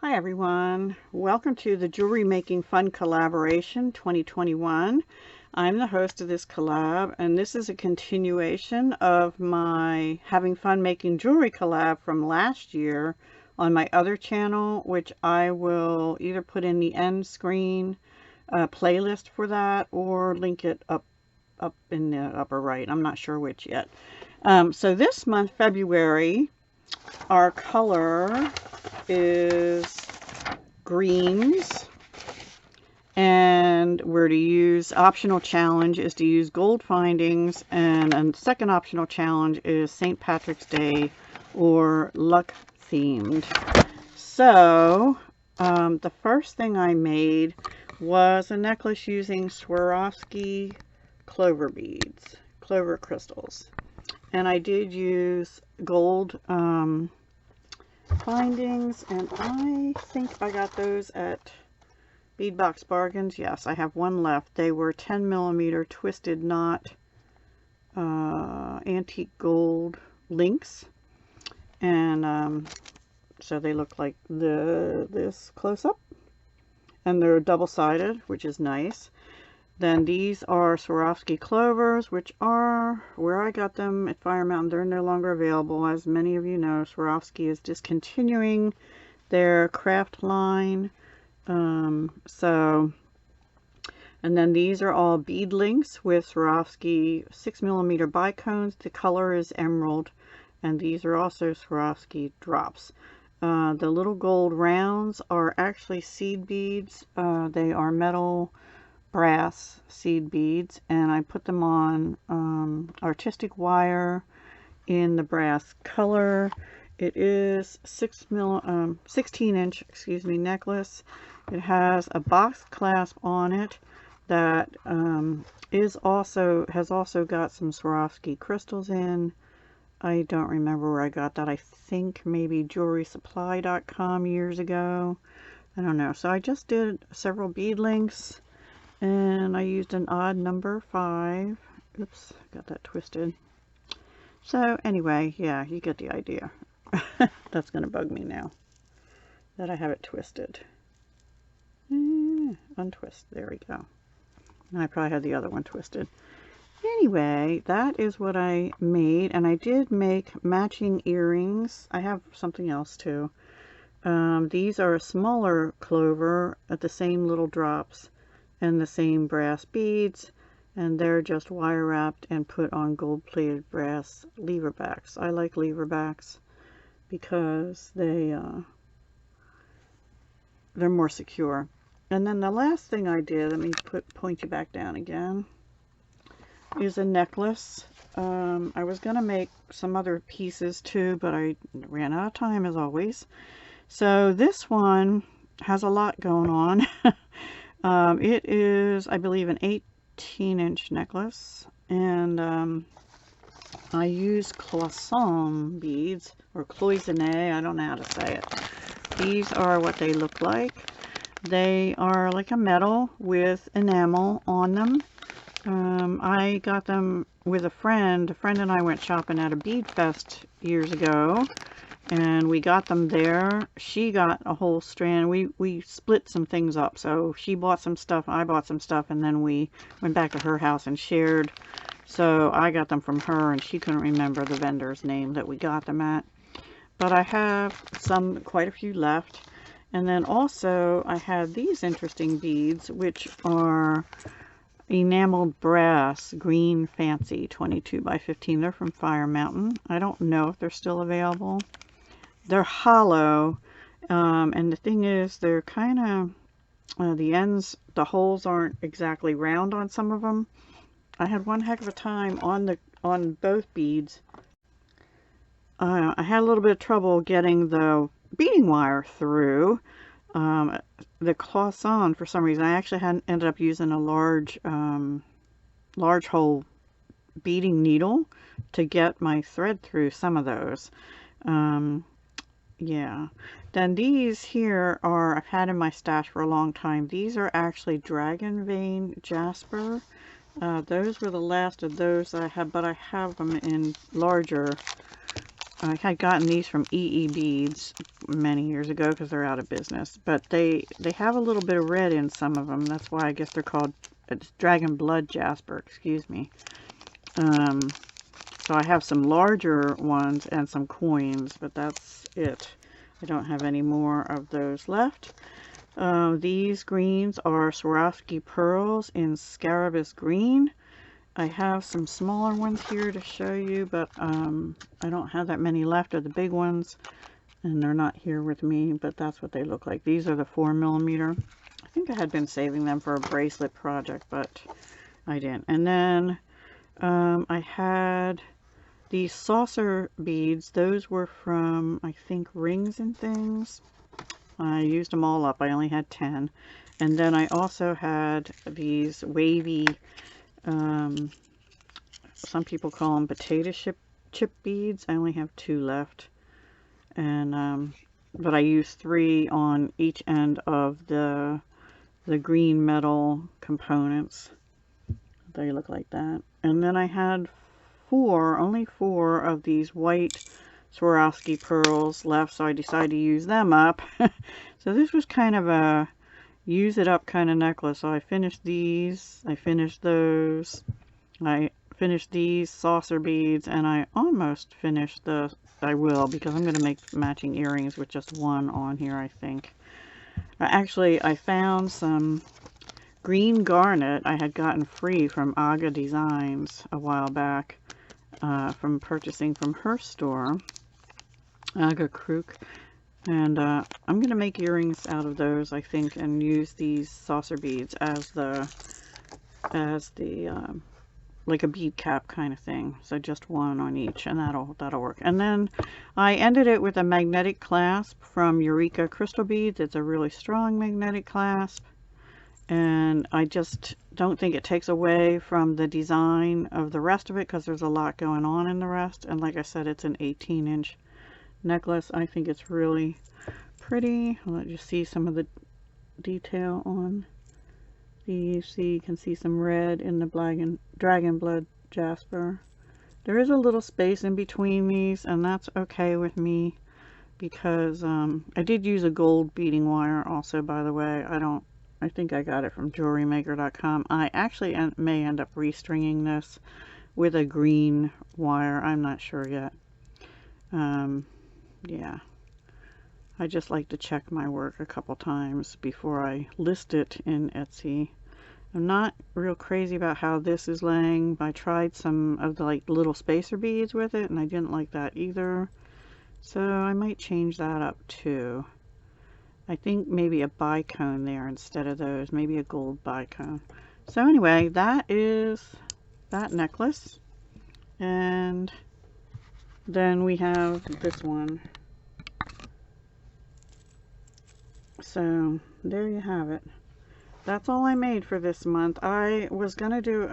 Hi everyone, welcome to the Jewelry Making Fun Collaboration 2021. I'm the host of this collab, and this is a continuation of my Having Fun Making Jewelry collab from last year on my other channel, which I will either put in the end screen playlist for that or link it up in the upper right. I'm not sure which yet. So this month, February, our color is greens, and we're to use optional challenge is to use gold findings, and a second optional challenge is St. Patrick's Day or luck themed. So the first thing I made was a necklace using Swarovski clover beads, clover crystals, and I did use gold findings, and I think I got those at Beadbox Bargains. Yes, I have one left. They were 10mm twisted knot antique gold links, and so they look like this close up, and they're double-sided, which is nice. Then these are Swarovski clovers, which are where I got them at Fire Mountain. They're no longer available. As many of you know, Swarovski is discontinuing their craft line. And then these are all bead links with Swarovski 6mm bicones. The color is emerald, and these are also Swarovski drops. The little gold rounds are actually seed beads. They are metal brass seed beads, and I put them on artistic wire in the brass color. It is 16-inch necklace. It has a box clasp on it that has also got some Swarovski crystals in. I don't remember where I got that. I think maybe jewelrysupply.com years ago. I don't know. So I just did several bead links, and I used an odd number 5. Oops, got that twisted. So anyway, yeah, you get the idea. That's going to bug me now that I have it twisted. Untwist. There we go. I probably had the other one twisted. Anyway, that is what I made, and I did make matching earrings. I have something else too. These are a smaller clover at the same little drops and the same brass beads, and they're just wire wrapped and put on gold plated brass lever backs. I like lever backs because they're more secure. And then the last thing I did, let me point you back down again, is a necklace. I was gonna make some other pieces too, but I ran out of time as always. So this one has a lot going on. It is, I believe, an 18-inch necklace, and I use cloisonne beads, or cloisonne, I don't know how to say it. These are what they look like. They are like a metal with enamel on them. I got them with a friend. A friend and I went shopping at a bead fest years ago, and we got them there. She got a whole strand. We split some things up. So she bought some stuff, I bought some stuff, and then we went back to her house and shared. So I got them from her, and she couldn't remember the vendor's name that we got them at. But I have quite a few left. And then also I had these interesting beads, which are enameled brass green fancy 22 by 15. They're from Fire Mountain. I don't know if they're still available. They're hollow, and the thing is, they're kind of the ends, the holes aren't exactly round on some of them. I had one heck of a time on both beads. I had a little bit of trouble getting the beading wire through. The cloisonne, for some reason, I actually ended up using a large hole beading needle to get my thread through some of those. Yeah. Then these here are, I've had in my stash for a long time. These are actually dragon vein jasper. Those were the last of those I had, but I have them in larger I had gotten these from EE Beads many years ago because they're out of business. But they have a little bit of red in some of them. That's why I guess they're called Dragon Blood Jasper, excuse me. So I have some larger ones and some coins, but that's it. I don't have any more of those left. These greens are Swarovski pearls in Scarabus green. I have some smaller ones here to show you, but I don't have that many left of the big ones, and they're not here with me, but that's what they look like. These are the 4mm. I think I had been saving them for a bracelet project, but I didn't. And then I had these saucer beads. Those were from, I think, Rings and Things. I used them all up. I only had 10. And then I also had these wavy, some people call them potato chip beads. I only have 2 left. And but I used 3 on each end of the green metal components. They look like that. And then I had only 4 of these white Swarovski pearls left, so I decided to use them up. So this was kind of a use it up kind of necklace. So I finished these, I finished those, I finished these saucer beads, and I almost finished I will, because I'm going to make matching earrings with just one on here, I think. Actually, I found some green garnet I had gotten free from Dahlia Designs a while back, from purchasing from her store, Aga Crook. And I'm going to make earrings out of those, I think, and use these saucer beads as the like a bead cap kind of thing. So just one on each, and that'll work. And then I ended it with a magnetic clasp from Eureka Crystal Beads. It's a really strong magnetic clasp, and I just don't think it takes away from the design of the rest of it, because there's a lot going on in the rest. And like I said, it's an 18-inch necklace. I think it's really pretty. I'll let you see some of the detail on these. See, you can see some red in the Dragon Blood Jasper. There is a little space in between these, and that's okay with me, because I did use a gold beading wire also, by the way. I think I got it from jewelrymaker.com. I actually may end up restringing this with a green wire. I'm not sure yet. Yeah, I just like to check my work a couple times before I list it in Etsy. I'm not real crazy about how this is laying. I tried some of the like little spacer beads with it, and I didn't like that either. So I might change that up too. I think maybe a bicone there instead of those. Maybe a gold bicone. So anyway, that is that necklace. And then we have this one. So there you have it. That's all I made for this month. I was gonna do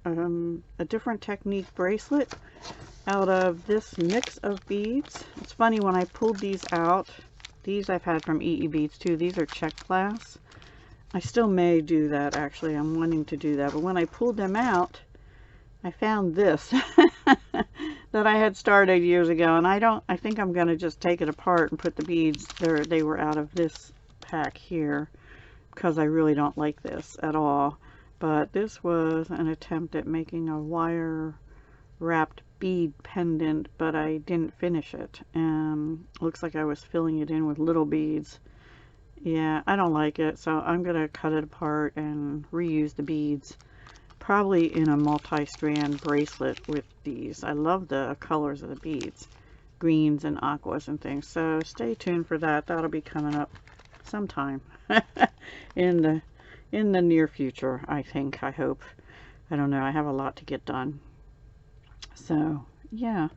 a different technique bracelet out of this mix of beads. It's funny, when I pulled these out, these I've had from EE Beads too. These are check glass. I still may do that, actually. I'm wanting to do that. But when I pulled them out, I found this that I had started years ago. And I think I'm going to just take it apart and put the beads there. They were out of this pack here, because I really don't like this at all. But this was an attempt at making a wire wrapped bead pendant, but I didn't finish it. Looks like I was filling it in with little beads. Yeah, I don't like it, so I'm gonna cut it apart and reuse the beads, probably in a multi-strand bracelet with these. I love the colors of the beads, greens and aquas and things. So stay tuned for that. That'll be coming up sometime in the near future, I think. I hope. I don't know. I have a lot to get done. So yeah,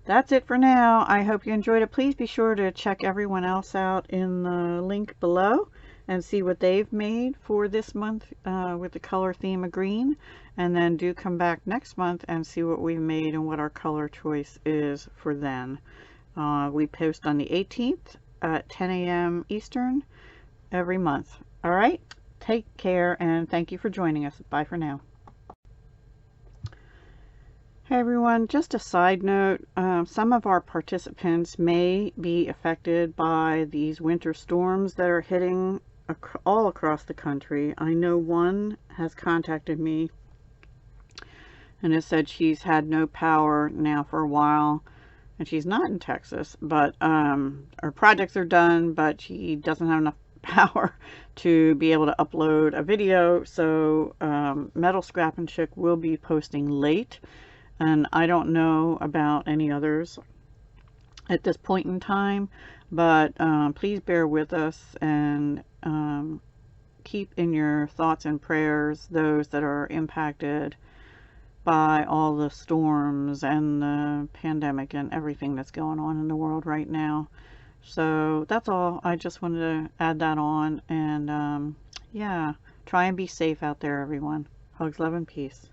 that's it for now. I hope you enjoyed it. Please be sure to check everyone else out in the link below and see what they've made for this month with the color theme of green. And then do come back next month and see what we've made and what our color choice is for then. We post on the 18th at 10 a.m. Eastern every month. All right, take care, and thank you for joining us. Bye for now. Hey everyone, just a side note, some of our participants may be affected by these winter storms that are hitting all across the country. I know one has contacted me and has said she's had no power now for a while, and she's not in Texas, but her projects are done, but she doesn't have enough power to be able to upload a video. So Metal Scrap and Chick will be posting late. And I don't know about any others at this point in time, but please bear with us and keep in your thoughts and prayers those that are impacted by all the storms and the pandemic and everything that's going on in the world right now. So that's all. I just wanted to add that on, and yeah, try and be safe out there, everyone. Hugs, love, and peace.